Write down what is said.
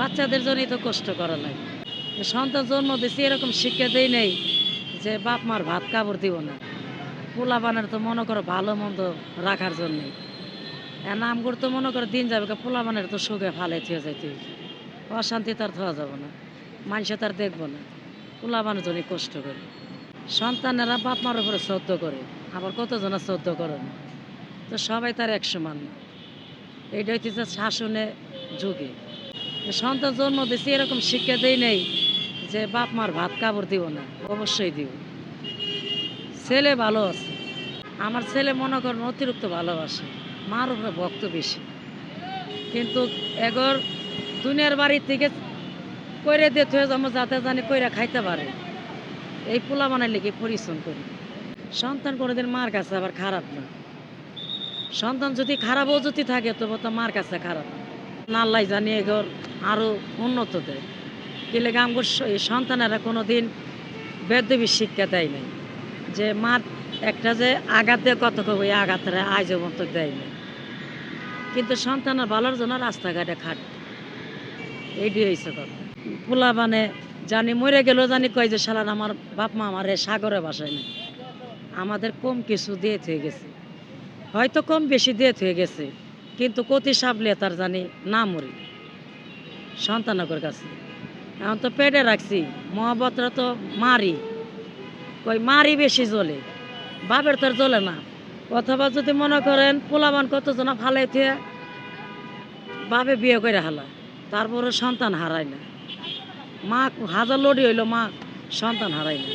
বাচ্চাদের জন্যই তো কষ্ট করা লাগে। সন্তান জন্ম দিছি এরকম শিক্ষা দেই নেই যে বাপ মার ভাত কাপড় দিব না। পোলাপানের তো মনে করো ভালো মন্দ রাখার জন্যই। নাম করতে মনে করো দিন যাবে পোলাপানের তো সুখে ফালে থিয়ে যাইতে হইবে। অশান্তি তার থাকা যাব না, মানুষে তার দেখবো না। পোলাপানের জন্যই কষ্ট করে। সন্তানেরা বাপ মার উপরে শ্রদ্ধ করে, আবার কতজনা শ্রদ্ধ করে না। তো সবাই তার এক সমান না। এইটা হইতেছে শাসনে যুগে। সন্তান জন্ম দিছি এরকম শিক্ষা দেই নেই যে বাপ মার ভাত কাপড় দিব না, অবশ্যই দিব। ছেলে ভালো আছে, আমার ছেলে মনে করেন অতিরিক্ত ভালোবাসে, মার উপরে ভক্ত বেশি। কিন্তু এগর দুনিয়ার বাড়ির থেকে কইরে দিতে হয়ে যাবো যাতে জানি কইরা খাইতে পারে, এই পোলা বানার লেগে পরিশ্রম করি। সন্তান কোনোদিন মার কাছে আবার খারাপ না। সন্তান যদি খারাপও যদি থাকে তবু তো মার কাছে খারাপ না। আল্লাহ জানি এগর আরও উন্নত দেয়। গেলে আমগর এই সন্তানেরা কোনো দিন বেদবি শিক্ষা দেয় নাই যে মার একটা যে আঘাত দিয়ে কত কব এই আঘাতটা আজ পর্যন্ত দেয় নাই। কিন্তু সন্তানের ভালোর জন্য রাস্তাঘাটে খাটে, এইটাই হয়েছে কথা। পোলা মানে জানি মরে গেলেও জানি কয় যে শালার আমার বাপ মা আমার সাগরে বাসায় না, আমাদের কম কিছু দিয়ে থেকে গেছে, হয়তো কম বেশি দিয়ে থেকে গেছে, কিন্তু কতি সাবলে তার জানি না মরি সন্তানকের কাছে। এখন তো পেটে রাখছি, মহাবতরা তো মারি, কই মারি বেশি জ্বলে, বাপের তো আর জ্বলে না। অথবা যদি মনে করেন পোলাবান কতজনা ফালাইতে বাপে বিয়ে করে হালা, তারপরে সন্তান হারায় না। মা হাজার লড়ি হইলো মা সন্তান হারায় না।